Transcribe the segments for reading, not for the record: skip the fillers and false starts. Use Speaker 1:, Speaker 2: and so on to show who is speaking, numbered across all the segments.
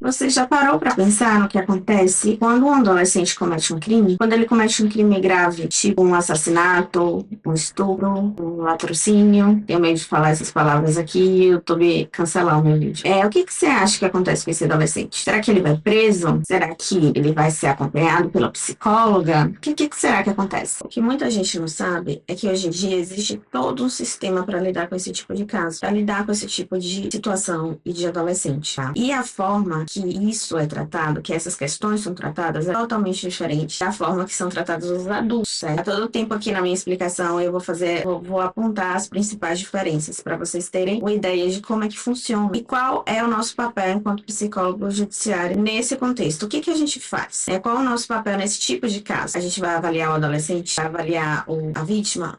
Speaker 1: Você já parou para pensar no que acontece quando um adolescente comete um crime? Quando ele comete um crime grave, tipo um assassinato, um estupro, um latrocínio. Tenho medo de falar essas palavras aqui e o YouTube cancelar o meu vídeo. O que você acha que acontece com esse adolescente? Será que ele vai preso? Será que ele vai ser acompanhado pela psicóloga? O que será que acontece? O que muita gente não sabe é que hoje em dia existe todo um sistema para lidar com esse tipo de caso, para lidar com esse tipo de situação e de adolescente, tá? E a forma que isso é tratado, que essas questões são tratadas, é totalmente diferente da forma que são tratados os adultos, certo? A todo tempo aqui na minha explicação eu vou apontar as principais diferenças para vocês terem uma ideia de como é que funciona e qual é o nosso papel enquanto psicólogo judiciário nesse contexto. O que a gente faz? Qual é o nosso papel nesse tipo de caso? A gente vai avaliar o adolescente, vai avaliar a vítima,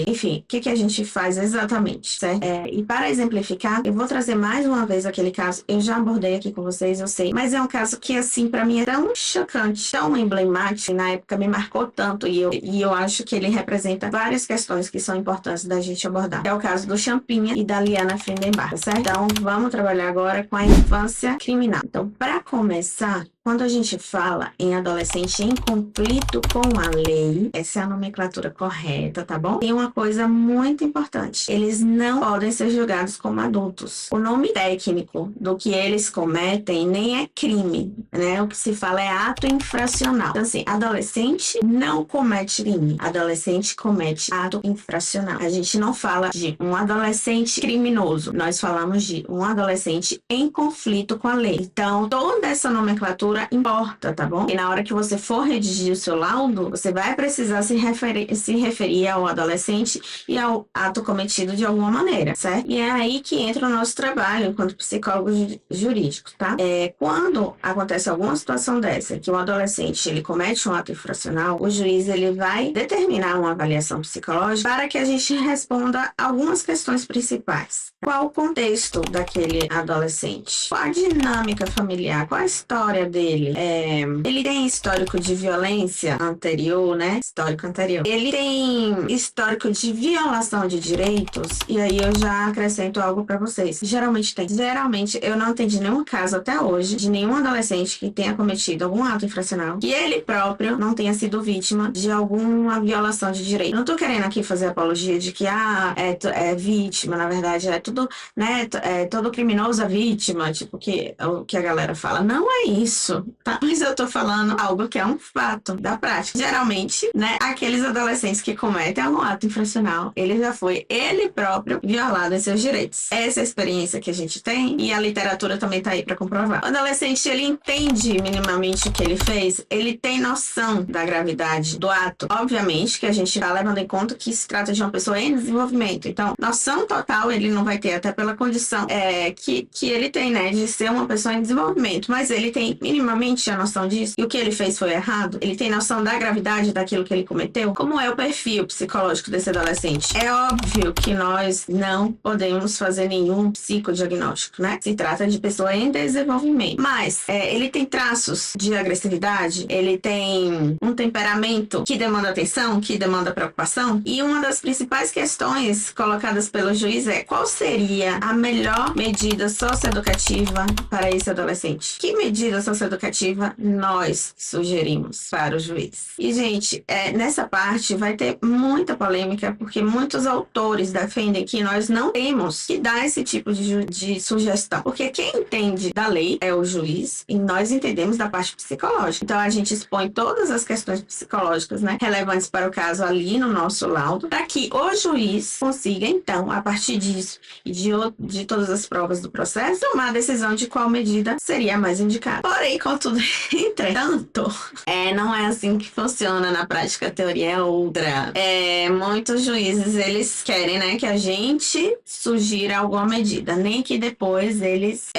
Speaker 1: enfim, o que a gente faz exatamente, certo? E para exemplificar, eu vou trazer mais uma vez aquele caso, eu já abordei aqui com vocês, eu sei, mas é um caso que, assim, para mim é tão chocante, tão emblemático, e na época me marcou tanto, e eu acho que ele representa várias questões que são importantes da gente abordar. É o caso do Champinha e da Liana Friedenbach, certo? Então, vamos trabalhar agora com a infância criminal. Então, para começar, quando a gente fala em adolescente em conflito com a lei, essa é a nomenclatura correta, tá bom? Tem uma coisa muito importante. Eles não podem ser julgados como adultos. O nome técnico do que eles cometem nem é crime, né? O que se fala é ato infracional. Então, assim, adolescente não comete crime. Adolescente comete ato infracional. A gente não fala de um adolescente criminoso. Nós falamos de um adolescente em conflito com a lei. Então, toda essa nomenclatura importa, tá bom? E na hora que você for redigir o seu laudo, você vai precisar se referir ao adolescente e ao ato cometido de alguma maneira, certo? E é aí que entra o nosso trabalho enquanto psicólogo jurídico, tá? Quando acontece alguma situação dessa, que o adolescente ele comete um ato infracional, o juiz ele vai determinar uma avaliação psicológica para que a gente responda algumas questões principais. Qual o contexto daquele adolescente? Qual a dinâmica familiar? Qual a história dele? Ele tem histórico de violência anterior, né? Histórico anterior. Ele tem histórico de violação de direitos. E aí eu já acrescento algo para vocês. Geralmente tem. Geralmente eu não entendi nenhum caso até hoje de nenhum adolescente que tenha cometido algum ato infracional que ele próprio não tenha sido vítima de alguma violação de direito. Não tô querendo aqui fazer apologia de que é vítima, na verdade é tudo, né? Todo criminoso é vítima, tipo o que a galera fala. Não é isso, tá? Mas eu tô falando algo que é um fato da prática. Geralmente, né, aqueles adolescentes que cometem algum ato infracional, ele já foi ele próprio violado em seus direitos. Essa é a experiência que a gente tem e a literatura também tá aí para comprovar. O adolescente, ele entende minimamente o que ele fez, ele tem noção da gravidade do ato. Obviamente que a gente tá levando em conta que se trata de uma pessoa em desenvolvimento. Então, noção total ele não vai ter, até pela condição que ele tem, né, de ser uma pessoa em desenvolvimento, mas ele tem minimamente a noção disso, e o que ele fez foi errado, ele tem noção da gravidade daquilo que ele cometeu. Como é o perfil psicológico desse adolescente? É óbvio que nós não podemos fazer nenhum psicodiagnóstico, né? Se trata de pessoa em desenvolvimento, mas ele tem traços de agressividade, ele tem um temperamento que demanda atenção, que demanda preocupação, e uma das principais questões colocadas pelo juiz é: qual seria a melhor medida socioeducativa para esse adolescente? Que medida socioeducativa nós sugerimos para o juiz? E, gente, nessa parte vai ter muita polêmica, porque muitos autores defendem que nós não temos que dar esse tipo de sugestão, porque quem entende da lei é o juiz e nós entendemos da parte psicológica. Então, a gente expõe todas as questões psicológicas, né, relevantes para o caso ali no nosso laudo, para que o juiz consiga, então, a partir disso e de todas as provas do processo, tomar a decisão de qual medida seria a mais indicada. Porém, contudo, entretanto, não é assim que funciona na prática, a teoria é outra. Muitos juízes, eles querem, né, que a gente sugira alguma medida, nem que depois eles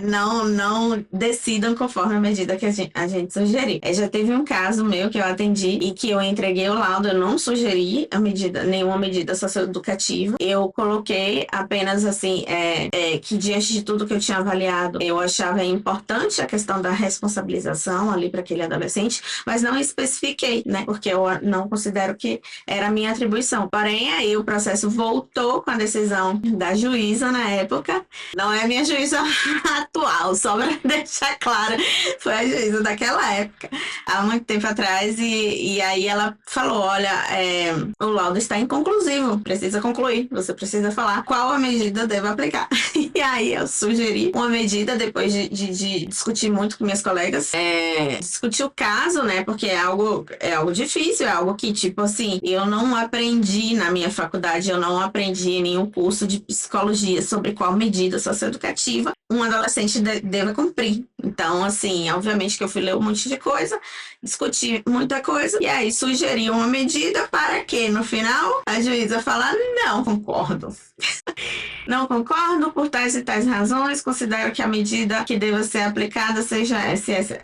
Speaker 1: não decidam conforme a medida que a gente sugerir. Já teve um caso meu que eu atendi e que eu entreguei o laudo, eu não sugeri nenhuma medida socioeducativa, eu coloquei apenas assim, que diante de tudo que eu tinha avaliado, eu achava importante a questão da responsabilização ali para aquele adolescente, mas não especifiquei, né? Porque eu não considero que era minha atribuição. Porém, aí o processo voltou com a decisão da juíza na época. Não é minha juíza atual, só para deixar claro, foi a juíza daquela época, há muito tempo atrás, e aí ela falou, olha, o laudo está inconclusivo, precisa concluir, você precisa falar qual a medida devo aplicar. E aí eu sugeri uma medida, depois de discutir muito com minhas colegas, discutir o caso, né, porque é algo difícil, é algo que, tipo assim, eu não aprendi na minha faculdade, eu não aprendi em nenhum curso de psicologia sobre qual medida socioeducativa um adolescente deve cumprir. Então, assim, obviamente que eu fui ler um monte de coisa, discuti muita coisa, e aí sugeri uma medida para que, no final, a juíza falar, não concordo. Não concordo por tais e tais razões, considero que a medida que deva ser aplicada seja essa e essa.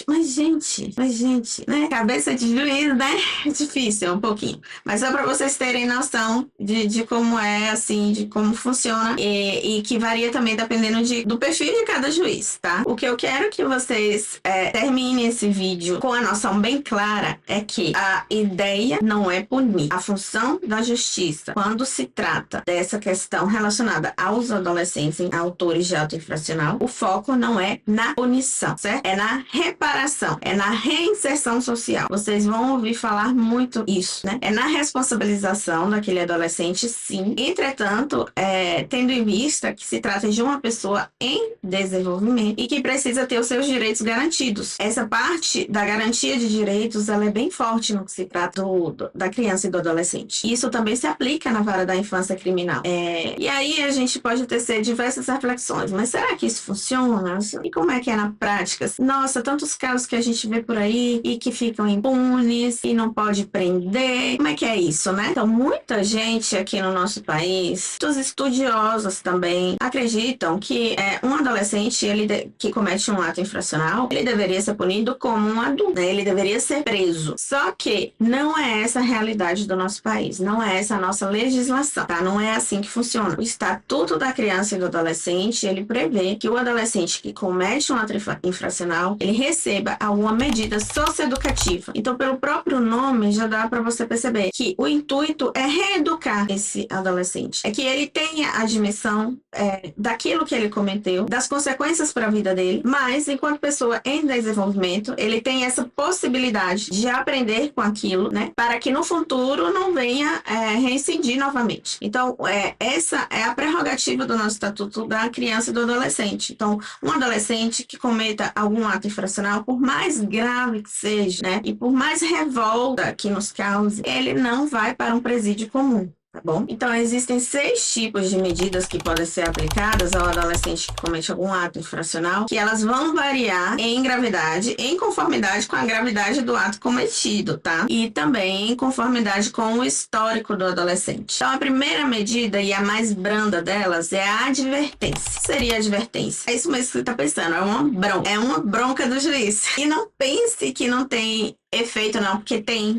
Speaker 1: Mas gente, né? Cabeça de juiz, né? É difícil, um pouquinho. Mas só para vocês terem noção de como é, assim, de como funciona e que varia também dependendo do perfil de cada juiz, tá? O que eu quero que vocês terminem esse vídeo com a noção bem clara é que a ideia não é punir. A função da justiça, quando se trata dessa questão relacionada aos adolescentes em autores de ato infracional, o foco não é na punição, certo? É na reparação, é na reinserção social. Vocês vão ouvir falar muito isso, né? É na responsabilização daquele adolescente, sim. Entretanto, tendo em vista que se trata de uma pessoa em desenvolvimento e que precisa ter os seus direitos garantidos. Essa parte da garantia de direitos, ela é bem forte no que se trata da criança e do adolescente. Isso também se aplica na vara da infância criminal. E aí a gente pode tecer diversas reflexões, mas será que isso funciona? E como é que é na prática? Nossa, tantos casos que a gente vê por aí e que ficam impunes e não pode prender. Como é que é isso, né? Então, muita gente aqui no nosso país, muitos estudiosos também, acreditam que um adolescente que comete um ato infracional, ele deveria ser punido como um adulto, né? Ele deveria ser preso. Só que não é essa a realidade do nosso país, não é essa a nossa legislação, tá? Não é assim que funciona. O Estatuto da Criança e do Adolescente, ele prevê que o adolescente que comete um ato infracional, ele receba alguma medida socioeducativa. Então, pelo próprio nome, já dá para você perceber que o intuito é reeducar esse adolescente. É que ele tenha a admissão daquilo que ele cometeu, das consequências para a vida dele, mas, enquanto pessoa em desenvolvimento, ele tem essa possibilidade de aprender com aquilo, né? Para que no futuro não venha reincidir novamente. Então, essa é a prerrogativa do nosso Estatuto da Criança e do Adolescente. Então, um adolescente que cometa algum ato infracional, por mais grave que seja, né, e por mais revolta que nos cause, ele não vai para um presídio comum. Tá bom? Então, existem 6 tipos de medidas que podem ser aplicadas ao adolescente que comete algum ato infracional, que elas vão variar em gravidade, em conformidade com a gravidade do ato cometido, tá? E também em conformidade com o histórico do adolescente. Então, a primeira medida e a mais branda delas é a advertência. O que seria a advertência? É isso mesmo que você tá pensando, é uma bronca do juiz. E não pense que não tem efeito, não,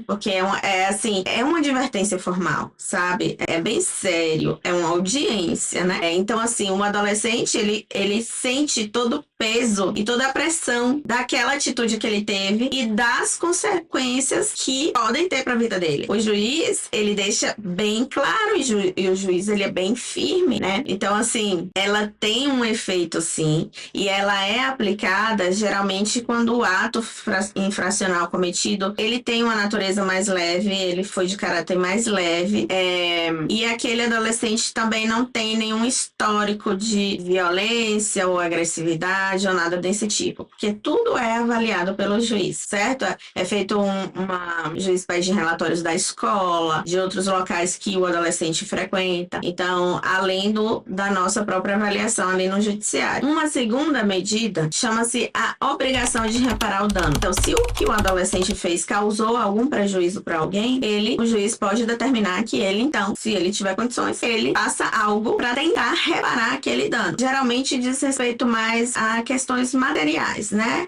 Speaker 1: porque é uma advertência formal, sabe? É bem sério, é uma audiência, né? Então, assim, um adolescente, ele sente todo o peso e toda a pressão daquela atitude que ele teve e das consequências que podem ter para a vida dele. O juiz, ele deixa bem claro e o juiz, ele é bem firme, né? Então, assim, ela tem um efeito, sim, e ela é aplicada geralmente quando o ato infracional cometido, ele tem uma natureza mais leve, ele foi de caráter mais leve, e aquele adolescente também não tem nenhum histórico de violência ou agressividade ou nada desse tipo, porque tudo é avaliado pelo juiz, certo? É feito o juiz pede relatórios da escola, de outros locais que o adolescente frequenta, então, além da nossa própria avaliação ali no judiciário. Uma segunda medida chama-se a obrigação de reparar o dano. Então, se o que o adolescente fez causou algum prejuízo para alguém, o juiz pode determinar que ele, então, se ele tiver condições, ele faça algo para tentar reparar aquele dano. Geralmente diz respeito mais a questões materiais, né?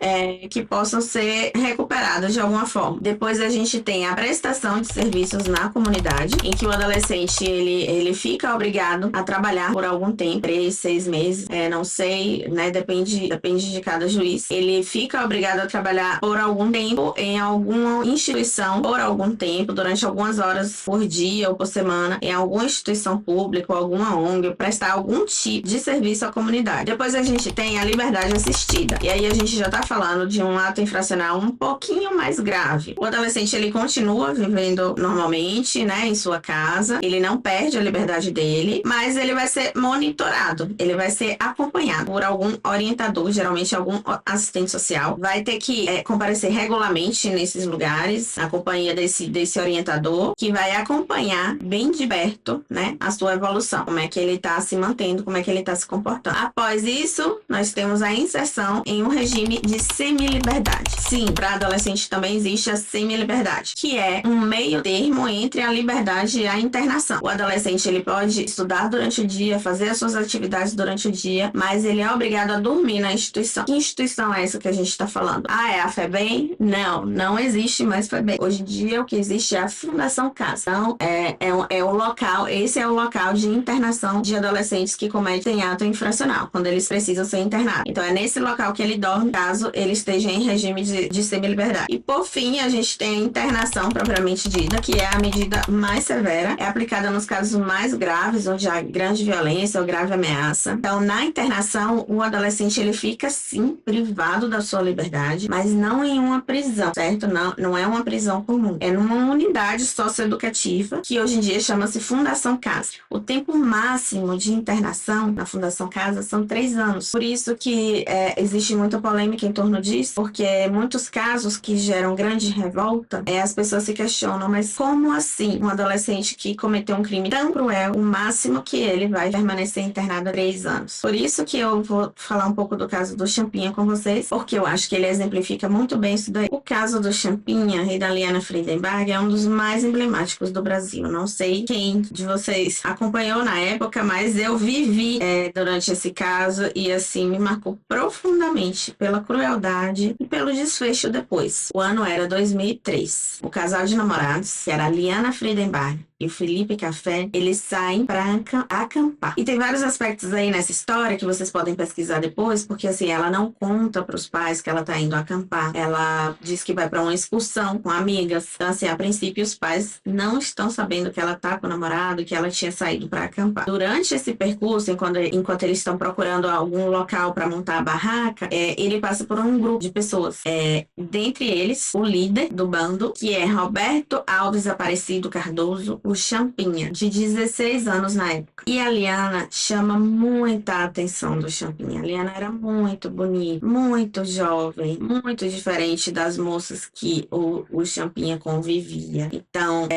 Speaker 1: Que possam ser recuperadas de alguma forma. Depois a gente tem a prestação de serviços na comunidade, em que o adolescente ele fica obrigado a trabalhar por algum tempo, 3, 6 meses, não sei, né? Depende de cada juiz. Ele fica obrigado a trabalhar por algum tempo em alguma instituição, por algum tempo, durante algumas horas por dia ou por semana, em alguma instituição pública ou alguma ONG, prestar algum tipo de serviço à comunidade. Depois a gente tem a liberdade assistida. E aí a gente já tá falando de um ato infracional um pouquinho mais grave. O adolescente, ele continua vivendo normalmente, né, em sua casa, ele não perde a liberdade dele, mas ele vai ser monitorado, ele vai ser acompanhado por algum orientador, geralmente algum assistente social, vai ter que comparecer regularmente nesses lugares, na companhia desse orientador, que vai acompanhar bem de perto, né, a sua evolução, como é que ele tá se mantendo, como é que ele tá se comportando. Após isso, nós temos a inserção em um regime de semi-liberdade. Sim, para adolescente também existe a semi-liberdade, que é um meio termo entre a liberdade e a internação. O adolescente, ele pode estudar durante o dia, fazer as suas atividades durante o dia, mas ele é obrigado a dormir na instituição. Que instituição é essa que a gente está falando? É a FEBEM? Não existe mais FEBEM. Hoje em dia, o que existe é a Fundação Casa. Então, esse é o local de internação de adolescentes que cometem ato infracional, quando eles precisam ser internados. Então, é nesse local que ele dorme, caso ele esteja em regime de semi-liberdade. E, por fim, a gente tem a internação propriamente dita, que é a medida mais severa, é aplicada nos casos mais graves, onde há grande violência ou grave ameaça. Então, na internação, o adolescente, ele fica, sim, privado da sua liberdade, mas não em uma prisão, certo? Não é uma prisão comum. É numa unidade socioeducativa, que hoje em dia chama-se Fundação Casa. O tempo máximo de internação na Fundação Casa são 3 anos. Por isso que existe muita polêmica em torno disso, porque muitos casos que geram grande revolta, as pessoas se questionam, mas como assim um adolescente que cometeu um crime tão cruel, o máximo que ele vai permanecer internado 3 anos? Por isso que eu vou falar um pouco do caso do Champinha com vocês, porque eu acho que ele exemplifica muito bem isso daí. O caso do Champinha e da Liana Friedenberg é um dos mais emblemáticos do Brasil. Não sei quem de vocês acompanhou na época, mas eu vivi durante esse caso e assim me marcou profundamente pela crueldade e pelo desfecho depois. O ano era 2003. O casal de namorados, que era a Liana Friedenberg e o Felipe Café, eles saem para acampar. E tem vários aspectos aí nessa história que vocês podem pesquisar depois, porque assim, ela não conta para os pais que ela tá indo acampar. Ela diz que vai para uma excursão com amigas. Então assim, a princípio os pais não estão sabendo que ela tá com o namorado, que ela tinha saído para acampar. Durante esse percurso, enquanto eles estão procurando algum local para montar a barraca, ele passa por um grupo de pessoas. Dentre eles, o líder do bando, que é Roberto Alves Aparecido Cardoso, o Champinha, de 16 anos na época. E a Liana chama muita atenção do Champinha. A Liana era muito bonita, muito jovem, muito diferente das moças que o Champinha convivia. Então,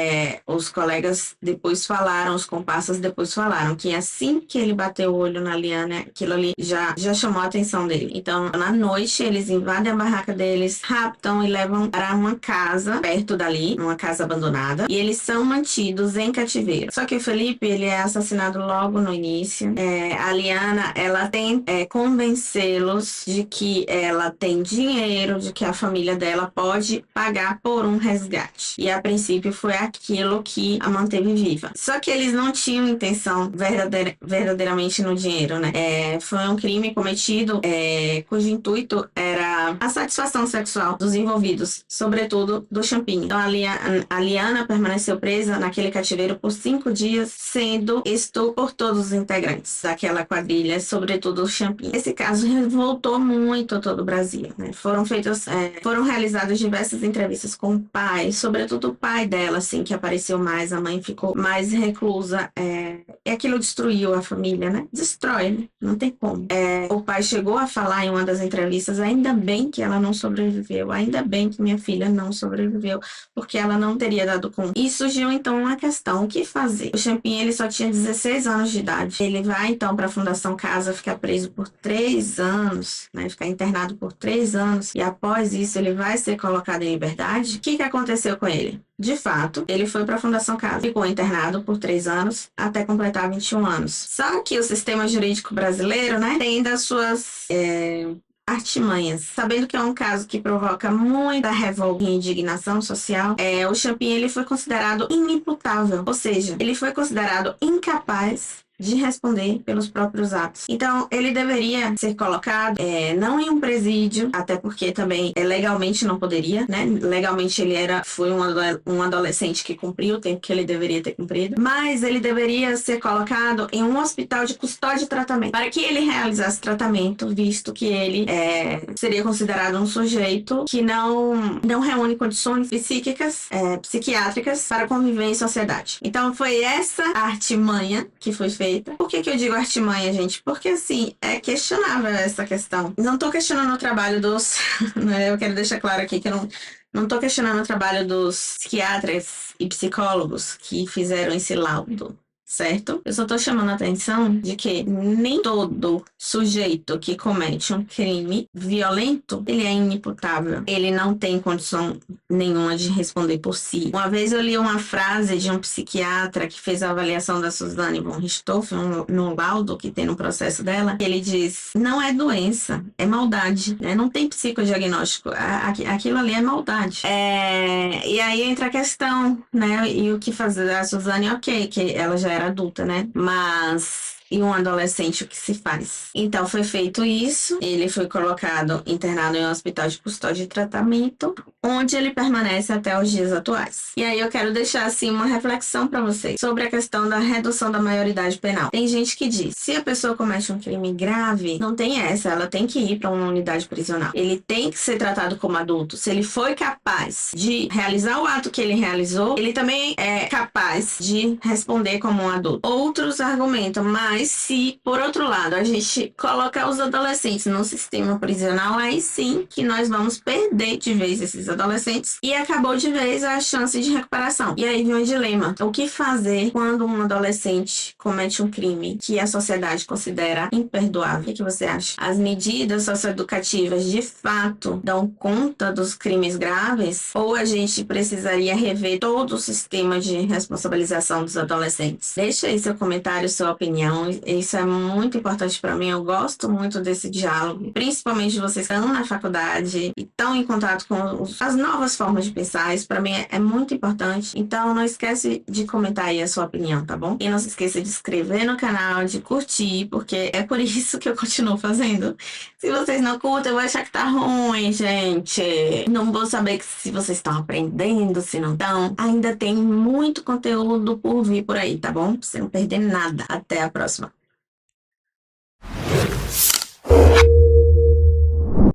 Speaker 1: os colegas depois falaram, os comparsas depois falaram que assim que ele bateu o olho na Liana, aquilo ali já chamou a atenção dele. Então, na noite, eles invadem a barraca deles, raptam e levam para uma casa perto dali, uma casa abandonada, e eles são mantidos em cativeiro. Só que o Felipe, ele é assassinado logo no início. A Liana, ela tenta convencê-los de que ela tem dinheiro, de que a família dela pode pagar por um resgate. E a princípio foi aquilo que a manteve viva. Só que eles não tinham intenção verdadeiramente no dinheiro, né? Foi um crime cometido cujo intuito era a satisfação sexual dos envolvidos, sobretudo do Champinha. Então a Liana permaneceu presa naquele cativeiro por 5 dias, sendo exposto por todos os integrantes daquela quadrilha, sobretudo o Champinha. Esse caso revoltou muito todo o Brasil, né? Foram realizadas diversas entrevistas com o pai, sobretudo o pai dela, assim, que apareceu mais, a mãe ficou mais reclusa, e aquilo destruiu a família, né? Destrói, né? Não tem como. O pai chegou a falar em uma das entrevistas, ainda bem que ela não sobreviveu, ainda bem que minha filha não sobreviveu, porque ela não teria dado conta. E surgiu então uma questão, o que fazer? O Champinha, ele só tinha 16 anos de idade. Ele vai então para a Fundação Casa, ficar preso por 3 anos, né? Ficar internado por 3 anos, e após isso ele vai ser colocado em liberdade. O que aconteceu com ele? De fato, ele foi para a Fundação Casa, ficou internado por 3 anos até completar 21 anos. Só que o sistema jurídico brasileiro, né, tem das suas artimanhas. Sabendo que é um caso que provoca muita revolta e indignação social, o Champigny ele foi considerado inimputável, ou seja, ele foi considerado incapaz de responder pelos próprios atos. Então, ele deveria ser colocado não em um presídio, até porque também legalmente não poderia, né? Legalmente ele foi um adolescente que cumpriu o tempo que ele deveria ter cumprido, mas ele deveria ser colocado em um hospital de custódia e tratamento, para que ele realizasse tratamento, visto que ele seria considerado um sujeito que não reúne condições psiquiátricas para conviver em sociedade. Então, foi essa artimanha que foi feita. Por que eu digo artimanha, gente? Porque, assim, é questionável essa questão. Não tô questionando o trabalho dos... né, eu quero deixar claro aqui que eu não tô questionando o trabalho dos psiquiatras e psicólogos que fizeram esse laudo, certo? Eu só tô chamando a atenção de que nem todo sujeito que comete um crime violento, ele é inimputável. Ele não tem condição nenhuma de responder por si. Uma vez eu li uma frase de um psiquiatra que fez a avaliação da Suzane von Richthofen no laudo que tem no processo dela, que ele diz, não é doença, é maldade, né? Não tem psicodiagnóstico, aquilo ali é maldade. E aí entra a questão, né? E o que fazer? A Suzane, ok, que ela já era adulta, né? Mas... e um adolescente, o que se faz? Então, foi feito isso, ele foi colocado, internado em um hospital de custódia e tratamento, onde ele permanece até os dias atuais. E aí eu quero deixar, assim, uma reflexão para vocês sobre a questão da redução da maioridade penal. Tem gente que diz, se a pessoa comete um crime grave, não tem essa, ela tem que ir para uma unidade prisional. Ele tem que ser tratado como adulto. Se ele foi capaz de realizar o ato que ele realizou, ele também é capaz de responder como um adulto. Outros argumentam, mas se, por outro lado, a gente colocar os adolescentes no sistema prisional, aí sim que nós vamos perder de vez esses adolescentes e acabou de vez a chance de recuperação. E aí vem um dilema. O que fazer quando um adolescente comete um crime que a sociedade considera imperdoável? O que você acha? As medidas socioeducativas de fato dão conta dos crimes graves? Ou a gente precisaria rever todo o sistema de responsabilização dos adolescentes? Deixa aí seu comentário, sua opinião. Isso é muito importante para mim. Eu gosto muito desse diálogo, principalmente de vocês que estão na faculdade e estão em contato com as novas formas de pensar. Isso para mim é muito importante. Então não esquece de comentar aí a sua opinião, tá bom? E não se esqueça de se inscrever no canal, de curtir, porque é por isso que eu continuo fazendo. Se vocês não curtem, eu vou achar que tá ruim, gente. Não vou saber se vocês estão aprendendo, se não estão. Ainda tem muito conteúdo por vir por aí, tá bom? Pra você não perder nada. Até a próxima.